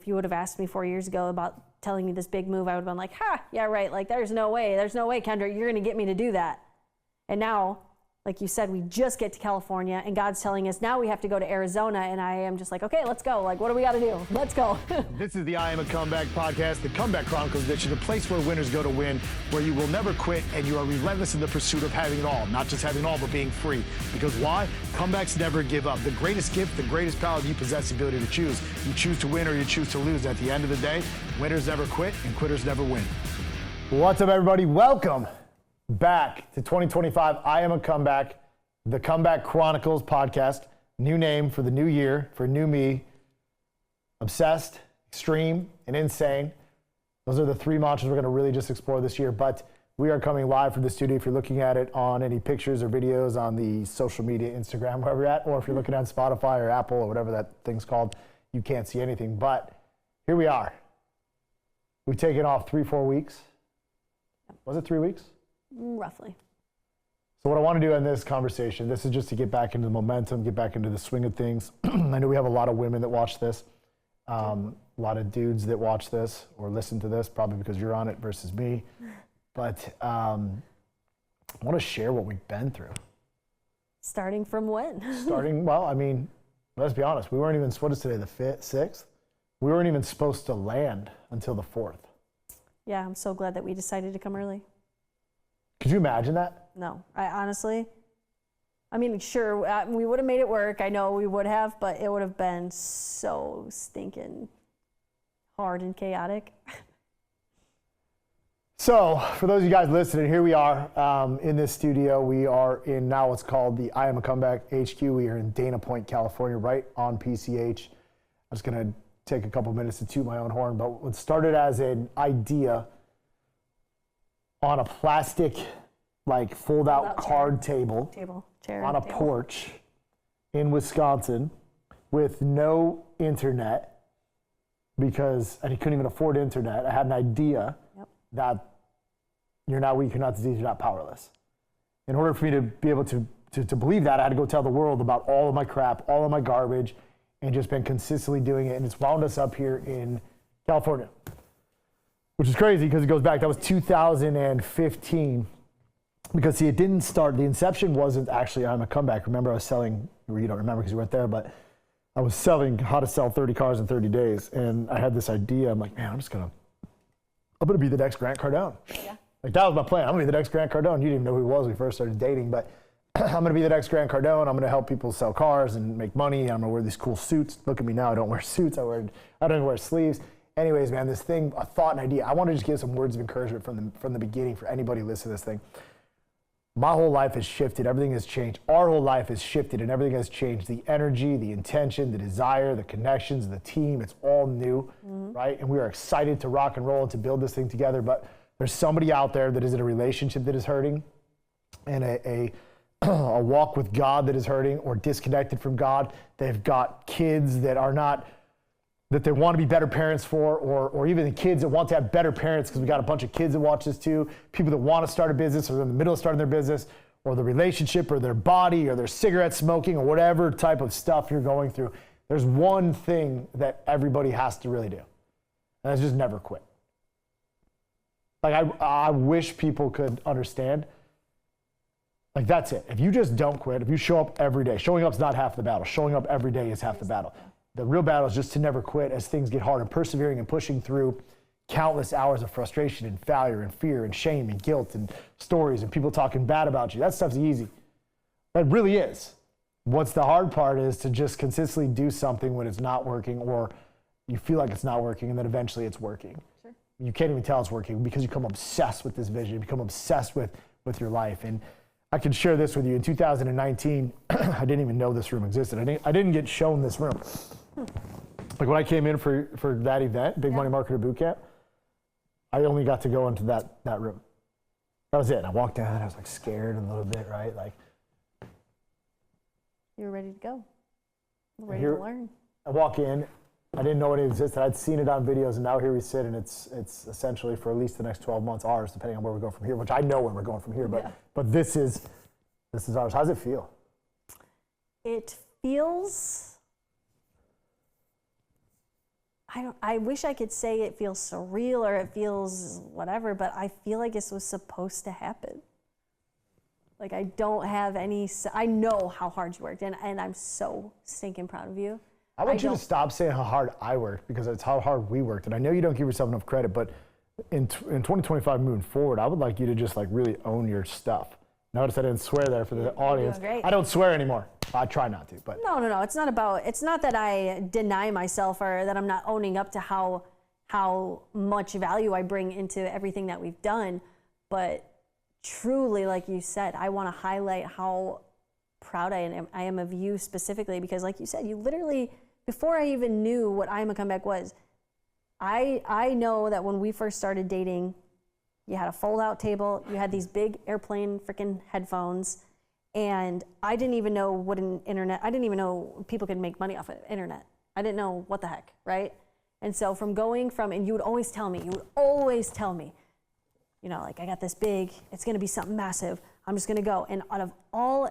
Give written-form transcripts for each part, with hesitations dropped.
if you would have asked me 4 years ago about telling me this big move, I would have been like, yeah, right. Like, there's no way, Kendra, you're going to get me to do that. And now, like you said, we just get to California and God's telling us now we have to go to Arizona. And I am just like, okay, let's go. Like, what do we got to do? Let's go. This is the I Am a Comeback podcast, the Comeback Chronicles edition, the place where winners go to win, where you will never quit and you are relentless in the pursuit of having it all. Not just having it all, but being free. Because why? Comebacks never give up. The greatest gift, the greatest power you possess, the ability to choose. You choose to win or you choose to lose. At the end of the day, winners never quit and quitters never win. What's up, everybody? Welcome back to 2025. I Am a Comeback, the Comeback Chronicles podcast. New name for the new year, for new me. Obsessed, extreme, and insane. Those are the three mantras we're going to really just explore this year. But we are coming live from the studio. If you're looking at it on any pictures or videos on the social media, Instagram, wherever you're at, or if you're looking at Spotify or Apple or whatever that thing's called, you can't see anything. But here we are. We've taken off 3-4 weeks. Was it 3 weeks? Roughly. So what I want to do in this conversation, this is just to get back into the momentum, get back into the swing of things. I know we have a lot of women that watch this, a lot of dudes that watch this or listen to this, probably because you're on it versus me. But I want to share what we've been through. Starting from when? Well, I mean, let's be honest. We weren't even, what is today, the 6th? We weren't even supposed to land until the 4th. Yeah, I'm so glad that we decided to come early. Could you imagine that? No, I mean, sure, we would have made it work. I know we would have, but it would have been so stinking hard and chaotic. So, for those of you guys listening, here we are in this studio. We are in now what's called the I Am a Comeback HQ. We are in Dana Point, California, right on PCH. I'm just going to take a couple minutes to toot my own horn, but what started as an idea on a plastic, like fold-out card table on a porch in Wisconsin with no internet because I couldn't even afford internet. I had an idea that you're not weak, you're not diseased, you're not powerless. In order for me to be able to believe that, I had to go tell the world about all of my crap, all of my garbage, and just been consistently doing it. And it's wound us up here in California, which is crazy because it goes back, that was 2015. Because see, it didn't start, the inception wasn't actually I'm a Comeback. Remember I was selling, or you don't remember because you weren't there, but I was selling how to sell 30 cars in 30 days. And I had this idea, I'm like, man, I'm gonna be the next Grant Cardone. Yeah. Like that was my plan. I'm gonna be the next Grant Cardone. You didn't even know who he was when we first started dating, but I'm gonna be the next Grant Cardone. I'm gonna help people sell cars and make money. I'm gonna wear these cool suits. Look at me now, I don't wear suits, I don't even wear sleeves. Anyways, man, this thing, a thought and idea. I want to just give some words of encouragement from the beginning for anybody listening to this thing. My whole life has shifted. Everything has changed. Our whole life has shifted and everything has changed. The energy, the intention, the desire, the connections, the team, it's all new, right? And we are excited to rock and roll and to build this thing together. But there's somebody out there that is in a relationship that is hurting and a walk with God that is hurting or disconnected from God. They've got kids that are not, that they want to be better parents for, or even the kids that want to have better parents, because we got a bunch of kids that watch this too, people that want to start a business or they're in the middle of starting their business, or the relationship or their body or their cigarette smoking or whatever type of stuff you're going through. There's one thing that everybody has to really do, and that's just never quit. Like I wish people could understand. Like that's it. If you just don't quit, if you show up every day, showing up's not half the battle. Showing up every day is half the battle. The real battle is just to never quit as things get hard and persevering and pushing through countless hours of frustration and failure and fear and shame and guilt and stories and people talking bad about you. That stuff's easy. That really is. What's the hard part is to just consistently do something when it's not working or you feel like it's not working and then eventually it's working. Sure. You can't even tell it's working because you become obsessed with this vision, you become obsessed with your life. And I can share this with you. In 2019, I didn't even know this room existed. I didn't get shown this room. Like when I came in for that event, Big Money Marketer Bootcamp, I only got to go into that room. That was it. I walked down, I was like scared a little bit, right? Like you were ready to go. Ready to learn. I walk in, I didn't know it existed. I'd seen it on videos and now here we sit and it's essentially for at least the next 12 months ours, depending on where we go from here, which I know where we're going from here, but this is ours. How does it feel? It feels, I wish I could say it feels surreal or it feels whatever, but I feel like this was supposed to happen. Like I don't have any, I know how hard you worked, and I'm so stinking proud of you. I want you to stop saying how hard I worked, because it's how hard we worked. And I know you don't give yourself enough credit, but in 2025 moving forward, I would like you to just like really own your stuff. Notice I didn't swear there for the audience. I don't swear anymore. I try not to, but. No. It's not that I deny myself or that I'm not owning up to how much value I bring into everything that we've done. But truly, like you said, I want to highlight how proud I am of you specifically, because like you said, you literally, before I even knew what I Am a Comeback was, I know that when we first started dating, you had a fold-out table, you had these big airplane freaking headphones, and I didn't even know what an internet, I didn't even know people could make money off of internet. I didn't know what the heck, right? And so and you would always tell me, you know, like, I got this big, it's gonna be something massive, I'm just gonna go. And out of all,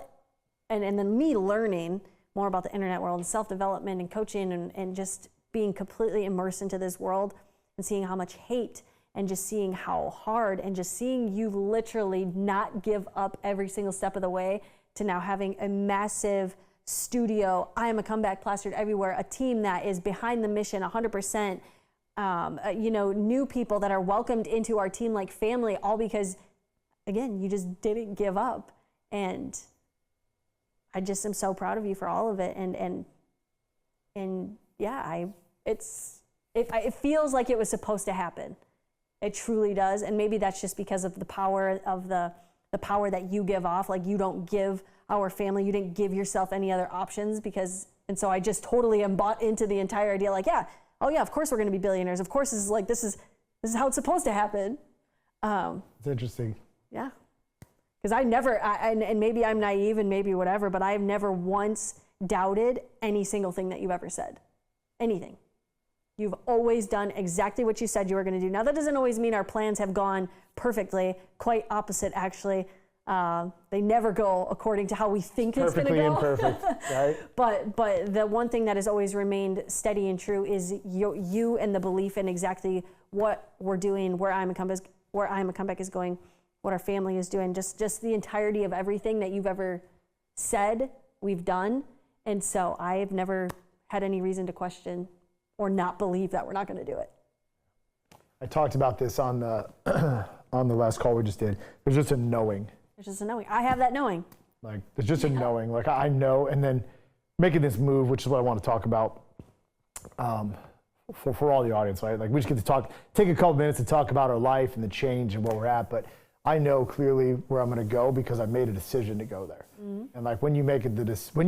and then me learning more about the internet world and self-development and coaching and just being completely immersed into this world and seeing how much hate and just seeing how hard and just seeing you literally not give up every single step of the way to now having a massive studio, I Am a Comeback plastered everywhere, a team that is behind the mission 100%, you know, new people that are welcomed into our team like family, all because, again, you just didn't give up. And I just am so proud of you for all of it. And yeah, it feels like it was supposed to happen. It truly does. And maybe that's just because of the power of the power that you give off. Like, you don't give our family, you didn't give yourself any other options, and so I just totally am bought into the entire idea. Like, yeah, oh yeah, of course we're going to be billionaires. Of course this is how it's supposed to happen. It's interesting. Yeah. Because and maybe I'm naive and maybe whatever, but I've never once doubted any single thing that you've ever said. Anything. You've always done exactly what you said you were going to do. Now, that doesn't always mean our plans have gone perfectly. Quite opposite, actually. They never go according to how we think it's going to go. Perfectly imperfect, right? But the one thing that has always remained steady and true is you and the belief in exactly what we're doing, where I Am a Comeback is going, what our family is doing, just the entirety of everything that you've ever said, we've done. And so I've never had any reason to question or not believe that we're not going to do it. I talked about this on the on the last call we just did. There's just a knowing. There's just a knowing. I have that knowing. Like, there's just a knowing. Like, I know, and then making this move, which is what I want to talk about for all the audience, right? Like, we just get to take a couple minutes to talk about our life and the change and where we're at, but I know clearly where I'm going to go because I made a decision to go there. Mm-hmm. And like, when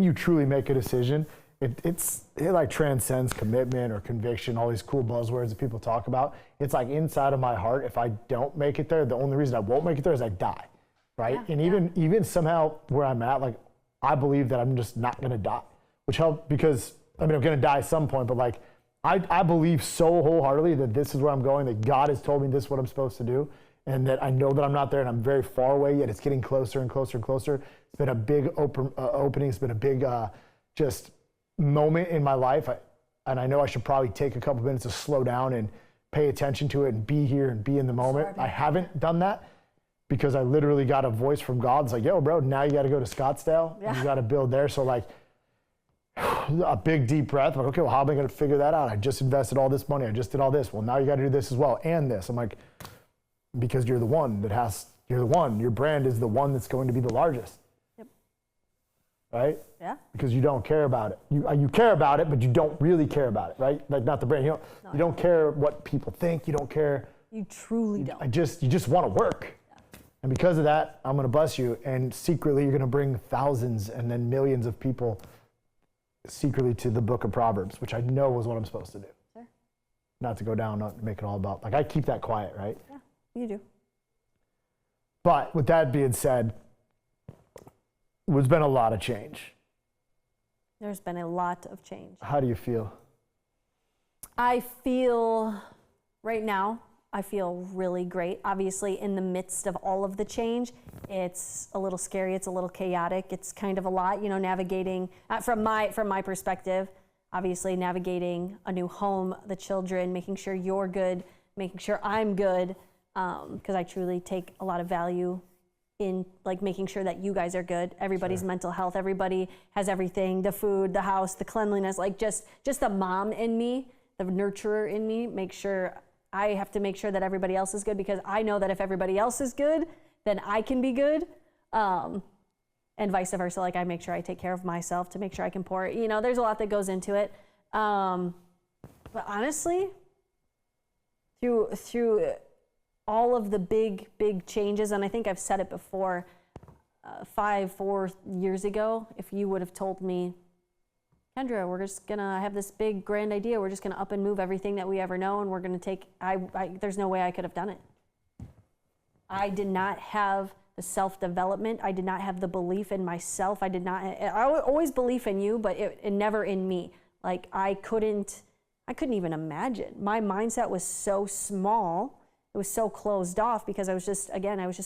you truly make a decision, it like transcends commitment or conviction, all these cool buzzwords that people talk about. It's like inside of my heart, if I don't make it there, the only reason I won't make it there is I die, right? Yeah, and even somehow where I'm at, like, I believe that I'm just not going to die, which helps because, I mean, I'm going to die at some point, but like, I believe so wholeheartedly that this is where I'm going, that God has told me this is what I'm supposed to do, and that I know that I'm not there and I'm very far away, yet it's getting closer and closer and closer. It's been a big opening. It's been a big just moment in my life, and I know I should probably take a couple minutes to slow down and pay attention to it and be here and be in the moment. I haven't done that because I literally got a voice from God. It's like, yo, bro, now you got to go to Scottsdale. Yeah. And you got to build there. So like, a big deep breath. I'm like, okay, well, how am I going to figure that out? I just invested all this money. I just did all this. Well, now you got to do this as well and this. I'm like, because you're the one your brand is the one that's going to be the largest. Yep. Right? Yeah. Because you don't care about it. You care about it, but you don't really care about it, right? Like, not the brand. You don't care what people think. You don't care. You truly don't. You just want to work. Yeah. And because of that, I'm going to bust you. And secretly, you're going to bring thousands and then millions of people secretly to the book of Proverbs, which I know was what I'm supposed to do. Sure. Not to go down, not to make it all about, like, I keep that quiet, right? Yeah, you do. But with that being said, there's been a lot of change. There's been a lot of change. How do you feel? I feel, right now, I feel really great. Obviously, in the midst of all of the change, it's a little scary, it's a little chaotic, it's kind of a lot, navigating, from my perspective, obviously navigating a new home, the children, making sure you're good, making sure I'm good, because I truly take a lot of value in like making sure that you guys are good, everybody's mental health, everybody has everything, the food, the house, the cleanliness, like just the mom in me, the nurturer in me, I have to make sure that everybody else is good, because I know that if everybody else is good, then I can be good. And vice versa, like I make sure I take care of myself to make sure I can pour it. You know, there's a lot that goes into it. But honestly, through all of the big changes, and I think I've said it before, 4 years ago, if you would have told me, Kendra, we're just gonna have this big grand idea, we're just gonna up and move everything that we ever know, and we're gonna take, there's no way I could have done it. I did not have the self-development, I did not have the belief in myself, I always believe in you, but it never in me. Like I couldn't even imagine. My mindset was so small, it was so closed off, because I was just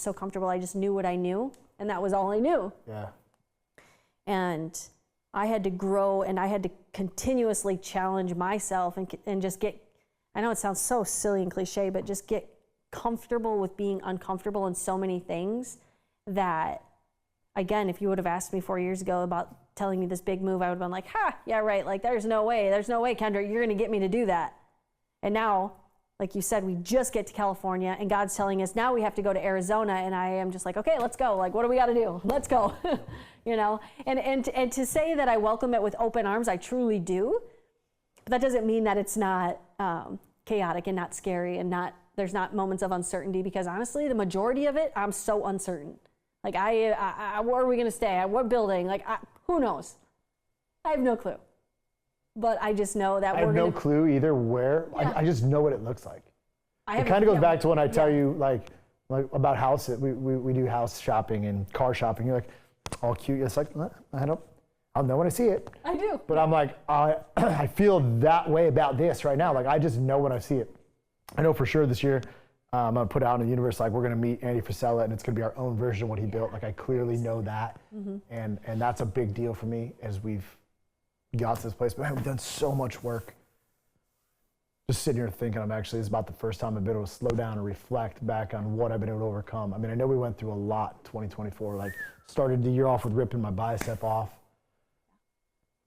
so comfortable. I just knew what I knew, and that was all I knew. Yeah. And I had to grow, and I had to continuously challenge myself and just get, I know it sounds so silly and cliche, but just get comfortable with being uncomfortable in so many things that, again, if you would have asked me 4 years ago about telling me this big move, I would have been like, ha, yeah, right. Like there's no way, Kendra, you're going to get me to do that. And now, like you said, we just get to California, and God's telling us now we have to go to Arizona, and I am just like, okay, let's go. Like, what do we got to do? Let's go. You know, and to say that I welcome it with open arms, I truly do. But that doesn't mean that it's not chaotic and not scary and there's not moments of uncertainty, because honestly, the majority of it, I'm so uncertain. Like where are we going to stay? At what building? Like, who knows? I have no clue. But I just know that I have no clue either where. Yeah. I just know what it looks like. It kind of goes back to when I tell you like about house. We do house shopping and car shopping. You're like, all cute. It's like, I'll know when I see it. I do. But I'm like, I feel that way about this right now. Like I just know when I see it. I know for sure this year, I'm gonna put out in the universe, like we're gonna meet Andy Frisella, and it's gonna be our own version of what he built. Like I clearly know that. Mm-hmm. And that's a big deal for me as we've got to this place. But man, we've done so much work. Just sitting here thinking, it's about the first time I've been able to slow down and reflect back on what I've been able to overcome. I mean, I know we went through a lot in 2024. Like started the year off with ripping my bicep off.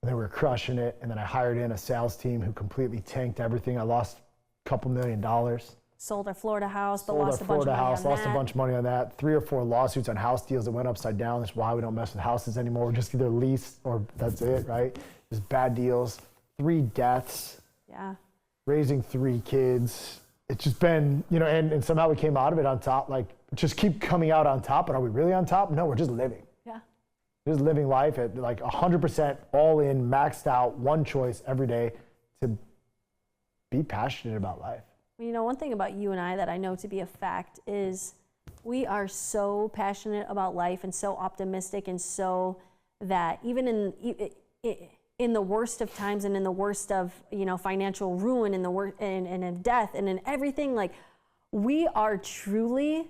And then we were crushing it. And then I hired in a sales team who completely tanked everything. I lost a couple $1 million. Sold our Florida house, but lost a bunch of money on that. Lost a bunch of money on that. 3 or 4 lawsuits on house deals that went upside down. That's why we don't mess with houses anymore. We're just either lease or that's it, right? Just bad deals. 3 deaths. Yeah. Raising 3 kids. It's just been, and somehow we came out of it on top. Like, just keep coming out on top. And are we really on top? No, we're just living. Yeah. Just living life at like 100% all in, maxed out, one choice every day to be passionate about life. One thing about you and I that I know to be a fact is we are so passionate about life and so optimistic, and so that even in the worst of times and in the worst of financial ruin and and in death and in everything, like we are truly,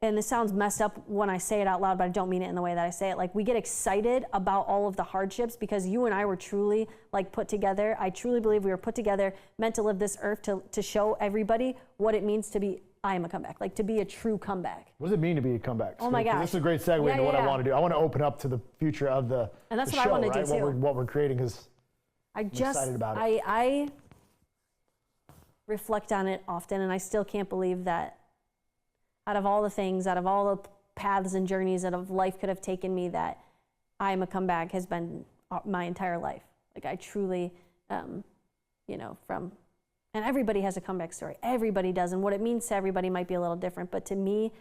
and this sounds messed up when I say it out loud, but I don't mean it in the way that I say it. Like we get excited about all of the hardships because you and I were truly like put together. I truly believe we were put together, meant to live this earth to show everybody what it means to be, I am a comeback, like to be a true comeback. What does it mean to be a comeback? Oh my gosh. This is a great segue into what I want to do. I want to open up to the future of the And that's the what show, I want to right? do too. What we're creating is I'm excited about it. I reflect on it often, and I still can't believe that out of all the paths and journeys that of life could have taken me, that I am a comeback has been my entire life. Like I truly, and everybody has a comeback story. Everybody does, and what it means to everybody might be a little different. But to me,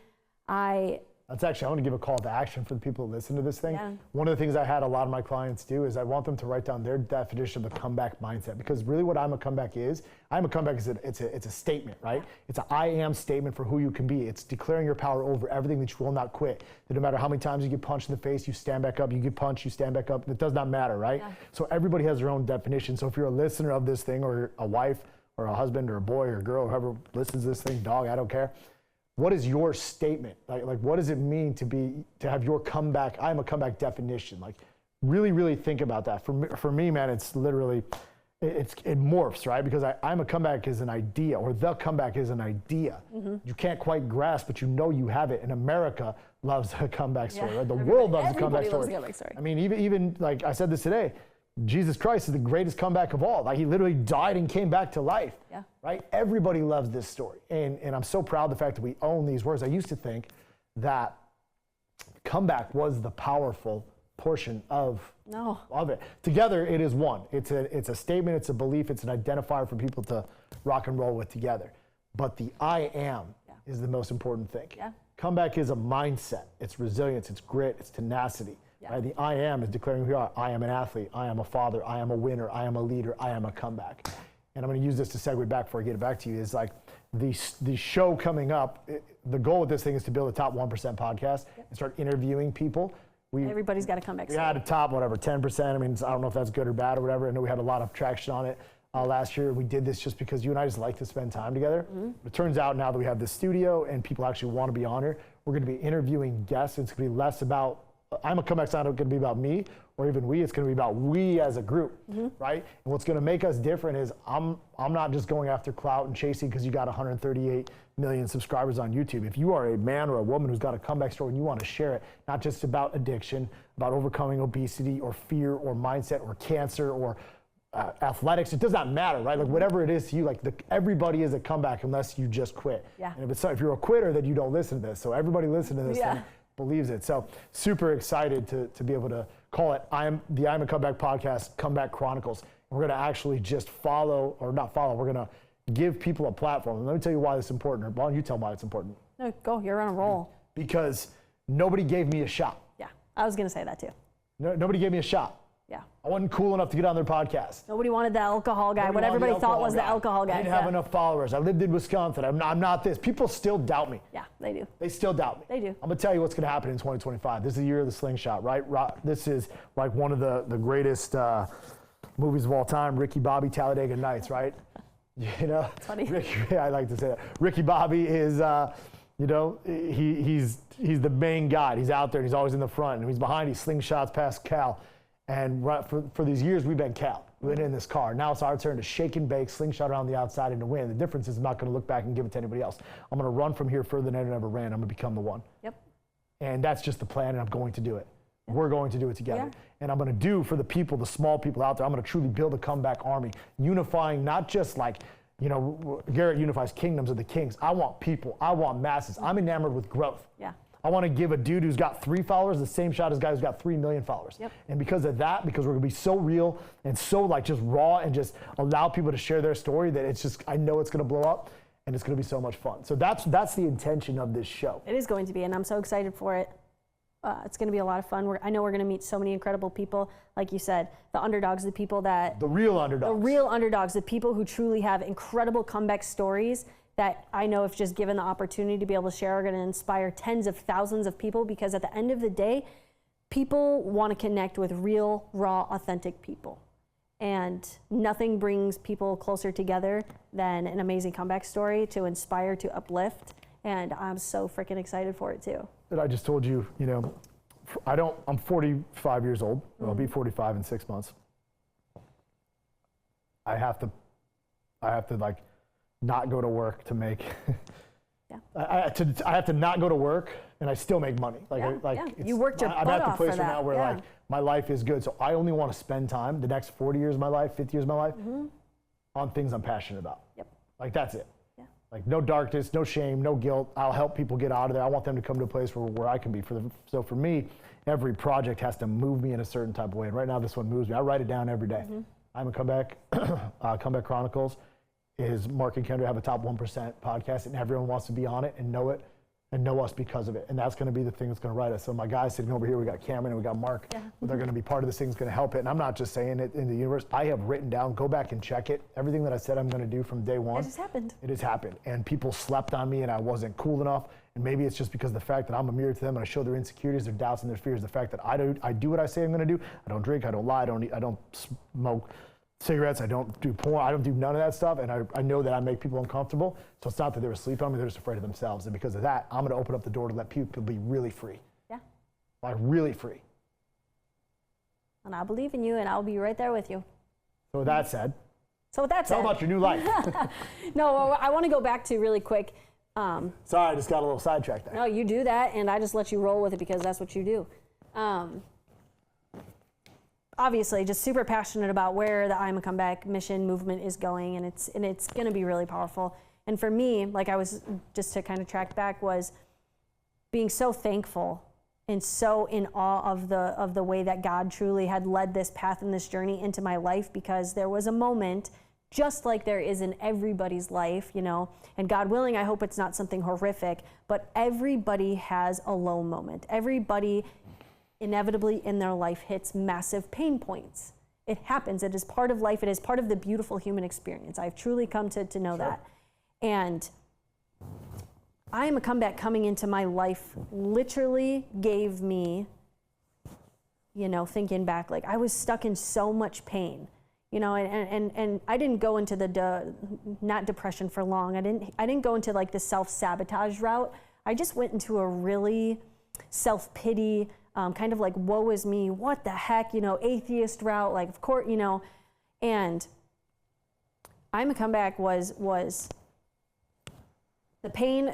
That's actually, I want to give a call to action for the people who listen to this thing. Yeah. One of the things I had a lot of my clients do is I want them to write down their definition of a comeback mindset, because really what I'm a comeback is, I'm a comeback is it's a statement, right? It's an I am statement for who you can be. It's declaring your power over everything that you will not quit. That no matter how many times you get punched in the face, you stand back up, you get punched, you stand back up. It does not matter, right? Yeah. So everybody has their own definition. So if you're a listener of this thing, or a wife or a husband or a boy or a girl, or whoever listens to this thing, dog, I don't care. What is your statement? Like what does it mean to have your comeback? I'm a comeback definition. Like, really, really think about that. For me, man, it's literally, it morphs, right? Because I'm a comeback is an idea, or the comeback is an idea. You can't quite grasp, but you know you have it. And America loves a comeback story, right? The world loves a comeback story. I mean, even like I said this today, Jesus Christ is the greatest comeback of all. Like, he literally died and came back to life, right? Everybody loves this story. And I'm so proud of the fact that we own these words. I used to think that comeback was the powerful portion of it. Together, it is one. It's a statement, it's a belief, it's an identifier for people to rock and roll with together. But the I am is the most important thing. Comeback is a mindset. It's resilience, it's grit, it's tenacity. Right? The I am is declaring who you are. I am an athlete, I am a father, I am a winner, I am a leader, I am a comeback. And I'm going to use this to segue back before I get it back to you, is like the show coming up, the goal with this thing is to build a top 1% podcast and start interviewing people. Everybody's got a comeback story. We had a top, 10%. I mean, I don't know if that's good or bad or whatever. I know we had a lot of traction on it last year. We did this just because you and I just like to spend time together. But it turns out now that we have this studio and people actually want to be on here, we're going to be interviewing guests. It's going to be less about, I'm a comeback, it's not going to be about me or even we. It's going to be about we as a group, right? And what's going to make us different is I'm not just going after clout and chasing because you got 138 million subscribers on YouTube. If you are a man or a woman who's got a comeback story and you want to share it, not just about addiction, about overcoming obesity or fear or mindset or cancer or athletics, it does not matter, right? Like whatever it is to you, like everybody is a comeback unless you just quit. And if you're a quitter, then you don't listen to this. So everybody listening to this thing believes it. So super excited to be able to call it I'm a Comeback Podcast, Comeback Chronicles. And we're going to actually just we're going to give people a platform. And let me tell you why this is important. Or why don't you tell me why it's important? No, go. You're on a roll. Because nobody gave me a shot. Yeah, I was going to say that too. Nobody gave me a shot. Yeah. I wasn't cool enough to get on their podcast. Nobody wanted the alcohol guy. What everybody thought was the alcohol guy. I didn't have enough followers. I lived in Wisconsin. I'm not this. People still doubt me. Yeah, they do. They still doubt me. They do. I'm going to tell you what's going to happen in 2025. This is the year of the slingshot, right? This is like one of the greatest movies of all time, Ricky Bobby, Talladega Nights, right? You know, it's funny. I like to say that. Ricky Bobby is, he's the main guy. He's out there and he's always in the front. And he's behind, he slingshots past Cal. And for these years, we've been Cal. We've been in this car. Now it's our turn to shake and bake, slingshot around the outside and to win. The difference is I'm not going to look back and give it to anybody else. I'm going to run from here further than I ever ran. I'm going to become the one. Yep. And that's just the plan, and I'm going to do it. Yep. We're going to do it together. And I'm going to do for the people, the small people out there, I'm going to truly build a comeback army, unifying not just like, Garrett unifies kingdoms of the kings. I want people. I want masses. I'm enamored with growth. Yeah. I want to give a dude who's got 3 followers the same shot as a guy who's got 3 million followers. Yep. And because of that, because we're going to be so real and so like just raw and just allow people to share their story, that it's just, I know it's going to blow up and it's going to be so much fun. So that's the intention of this show. It is going to be, and I'm so excited for it. It's going to be a lot of fun. I know we're going to meet so many incredible people. Like you said, the underdogs, the people that... The real underdogs. The real underdogs, the people who truly have incredible comeback stories that I know if just given the opportunity to be able to share are going to inspire tens of thousands of people, because at the end of the day, people want to connect with real, raw, authentic people. And nothing brings people closer together than an amazing comeback story to inspire, to uplift. And I'm so freaking excited for it too. But I just told you, I'm 45 years old. I'll be 45 in 6 months. I have to like not go to work to make. I have to not go to work and I still make money. You worked your butt off for that. I'm at the place now where like my life is good. So I only want to spend time the next 40 years of my life, 50 years of my life on things I'm passionate about. Yep. Like that's it. Like no darkness, no shame, no guilt. I'll help people get out of there. I want them to come to a place where I can be. So for me, every project has to move me in a certain type of way. And right now this one moves me. I write it down every day. I'm a Comeback, Comeback Chronicles is Mark and Kendra have a top 1% podcast, and everyone wants to be on it and know us because of it. And that's going to be the thing that's going to write us. So my guys sitting over here, we got Cameron and we got Mark. They're going to be part of this thing, that's going to help it. And I'm not just saying it in the universe. I have written down, go back and check it. Everything that I said I'm going to do from day one. It just happened. It has happened. And people slept on me and I wasn't cool enough. And maybe it's just because of the fact that I'm a mirror to them and I show their insecurities, their doubts, and their fears. The fact that I do what I say I'm going to do. I don't drink, I don't lie, I don't smoke cigarettes, I don't do porn, I don't do none of that stuff, and I know that I make people uncomfortable. So it's not that they're asleep on me, they're just afraid of themselves. And because of that, I'm going to open up the door to let people be really free. Yeah. Like really free. And I believe in you, and I'll be right there with you. So with that said, tell about your new life. No, I want to go back to really quick. Sorry, I just got a little sidetracked there. No, you do that, and I just let you roll with it because that's what you do. Obviously, just super passionate about where the I'm a Comeback mission movement is going, and it's going to be really powerful. And for me, like I was, just to kind of track back, was being so thankful and so in awe of the way that God truly had led this path and this journey into my life, because there was a moment, just like there is in everybody's life, you know, and God willing, I hope it's not something horrific, but everybody has a low moment. Everybody inevitably in their life hits massive pain points. It happens. It is part of life. It is part of the beautiful human experience. I've truly come to know that. And I Am a Comeback coming into my life literally gave me, you know, thinking back, like I was stuck in so much pain, you know, and I didn't go into the not depression for long. I didn't go into like the self-sabotage route. I just went into a really self-pity, kind of like woe is me, what the heck, you know, atheist route, like of course, you know. And I'm a Comeback was the pain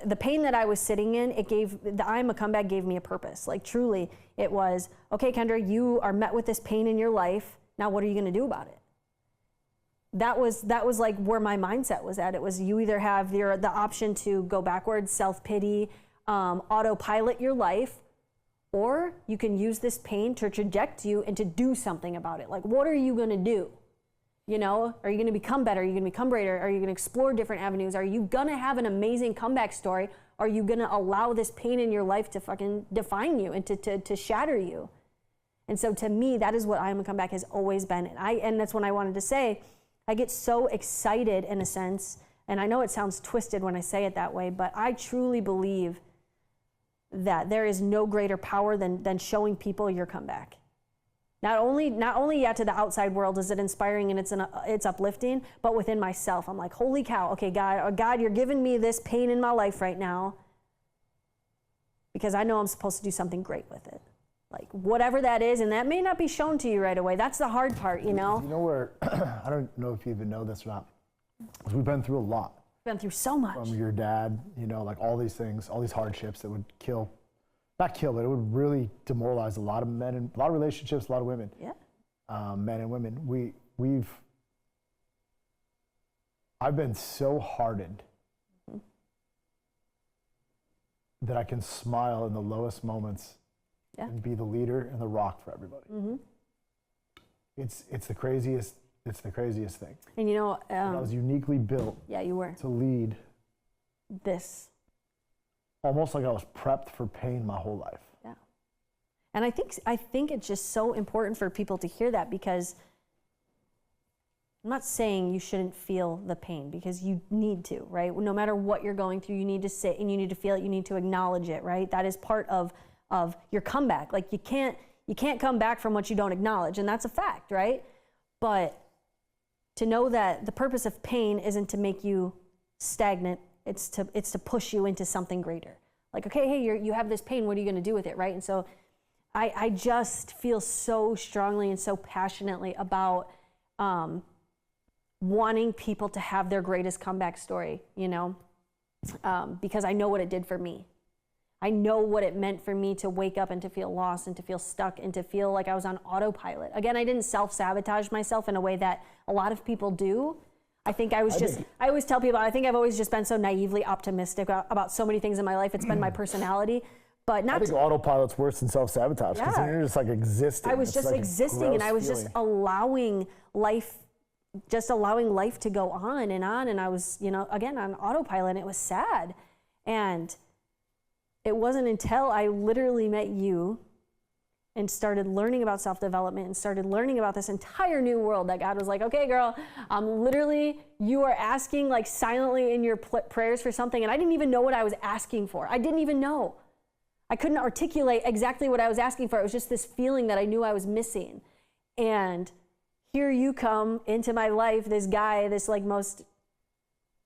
that I was sitting in, the I'm a Comeback gave me a purpose. Like truly, it was, okay, Kendra, you are met with this pain in your life. Now what are you going to do about it? That was like where my mindset was at. It was, you either have the option to go backwards, self-pity, autopilot your life, or you can use this pain to traject you and to do something about it. Like, what are you going to do? You know, are you going to become better? Are you going to become greater? Are you going to explore different avenues? Are you going to have an amazing comeback story? Are you going to allow this pain in your life to fucking define you and to shatter you? And so to me, that is what I'm a Comeback has always been. And that's when I wanted to say, I get so excited in a sense, and I know it sounds twisted when I say it that way, but I truly believe that there is no greater power than showing people your comeback. Not only to the outside world is it inspiring and it's uplifting, but within myself, I'm like, holy cow, okay, God, you're giving me this pain in my life right now because I know I'm supposed to do something great with it. Like whatever that is, and that may not be shown to you right away. That's the hard part, you know? You know where, I don't know if you even know this or not, because we've been through a lot. Been through so much. From your dad, you know, like all these things, all these hardships that would not kill, but it would really demoralize a lot of men and a lot of relationships, a lot of women. Yeah. Men and women. I've been so hardened that I can smile in the lowest moments and be the leader and the rock for everybody. Mm-hmm. It's the craziest thing. And you know, I was uniquely built. Yeah, you were. To lead this. Almost like I was prepped for pain my whole life. Yeah. And I think it's just so important for people to hear that, because I'm not saying you shouldn't feel the pain, because you need to, right? No matter what you're going through, you need to sit and you need to feel it, you need to acknowledge it, right? That is part of your comeback. Like you can't come back from what you don't acknowledge, and that's a fact, right? But to know that the purpose of pain isn't to make you stagnant, it's to push you into something greater. Like, okay, hey, you have this pain, what are you going to do with it, right? And so I just feel so strongly and so passionately about wanting people to have their greatest comeback story, you know, because I know what it did for me. I know what it meant for me to wake up and to feel lost and to feel stuck and to feel like I was on autopilot. Again, I didn't self-sabotage myself in a way that a lot of people do. I think I always tell people, I think I've always just been so naively optimistic about so many things in my life. It's been my personality, but not. I think autopilot's worse than self-sabotage, because then you're just like existing. I was just existing, and I was just allowing life to go on, and I was, you know, again, on autopilot, and it was sad. And it wasn't until I literally met you and started learning about self-development and started learning about this entire new world that God was like, okay, girl, you are asking like silently in your prayers for something, and I didn't even know what I was asking for. I didn't even know. I couldn't articulate exactly what I was asking for. It was just this feeling that I knew I was missing. And here you come into my life, this guy, this like most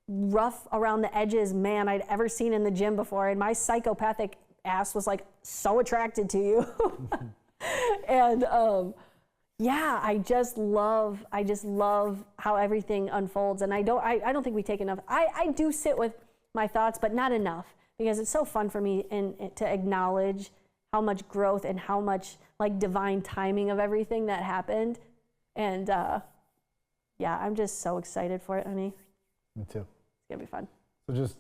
rough around the edges man I'd ever seen in the gym before, and my psychopathic ass was like so attracted to you. And Yeah, I just love how everything unfolds, and I don't think we take enough. I do sit with my thoughts, but not enough, because it's so fun for me to acknowledge how much growth and how much like divine timing of everything that happened, and yeah, I'm just so excited for it, honey. Me too. It's gonna be fun. So just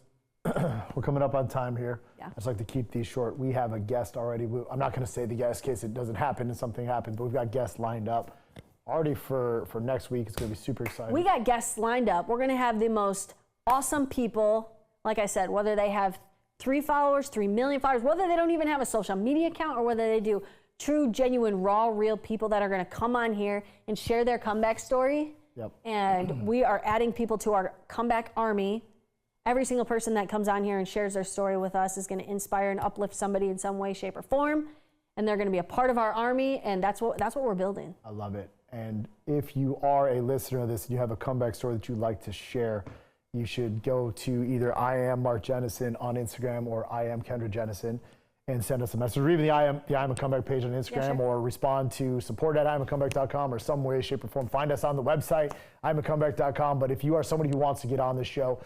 we're coming up on time here. Yeah. I just like to keep these short. We have a guest already. I'm not going to say the guest in case it doesn't happen and something happens, but we've got guests lined up already for next week. It's going to be super exciting. We got guests lined up. We're going to have the most awesome people. Like I said, whether they have 3 followers, 3 million followers, whether they don't even have a social media account, or whether they do, true, genuine, raw, real people that are going to come on here and share their comeback story. Yep. And we are adding people to our comeback army. Every single person that comes on here and shares their story with us is going to inspire and uplift somebody in some way, shape, or form. And they're going to be a part of our army, and that's what we're building. I love it. And if you are a listener of this and you have a comeback story that you'd like to share, you should go to either I am Mark Jennison on Instagram or I am Kendra Jennison and send us a message, or even the I am a comeback page on Instagram, or respond to support@iamacomeback.com or some way, shape, or form. Find us on the website, iamacomeback.com. But if you are somebody who wants to get on the show,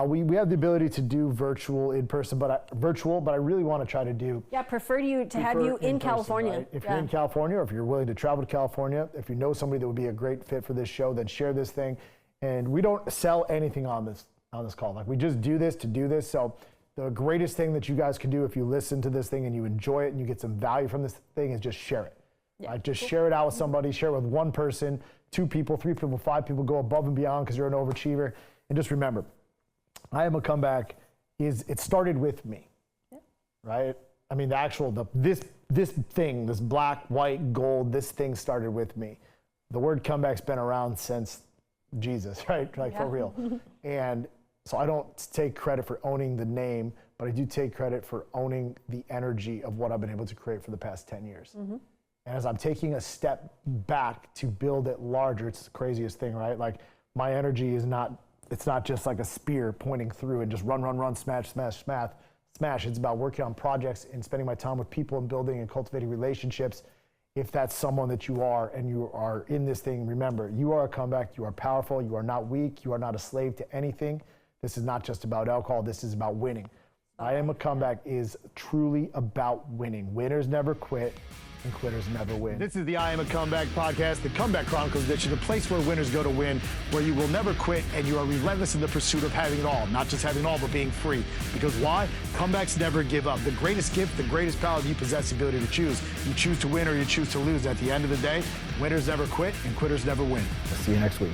we have the ability to do virtual, in person, but I really want to try to do. Yeah, prefer to have you in California. Right? If you're in California, or if you're willing to travel to California, if you know somebody that would be a great fit for this show, then share this thing. And we don't sell anything on this call. Like, we just do this to do this. So the greatest thing that you guys can do if you listen to this thing and you enjoy it and you get some value from this thing is just share it. Yeah. Right? Just share it out with somebody, share it with one person, 2 people, 3 people, 5 people, go above and beyond because you're an overachiever. And just remember, I Am a Comeback it started with me, right? I mean, this thing, this black, white, gold, this thing started with me. The word comeback's been around since Jesus, right? Like, for real. And so I don't take credit for owning the name, but I do take credit for owning the energy of what I've been able to create for the past 10 years. And as I'm taking a step back to build it larger, it's the craziest thing, right? Like, my energy it's not just like a spear pointing through and just run, smash. It's about working on projects and spending my time with people and building and cultivating relationships. If that's someone that you are and you are in this thing, remember, you are a comeback, you are powerful, you are not weak, you are not a slave to anything. This is not just about alcohol, this is about winning. I Am a Comeback is truly about winning. Winners never quit, and quitters never win. This is the I Am a Comeback podcast, the Comeback Chronicles edition, the place where winners go to win, where you will never quit and you are relentless in the pursuit of having it all. Not just having it all, but being free. Because why? Comebacks never give up. The greatest gift, the greatest power you possess, the ability to choose. You choose to win or you choose to lose. At the end of the day, winners never quit and quitters never win. I'll see you next week.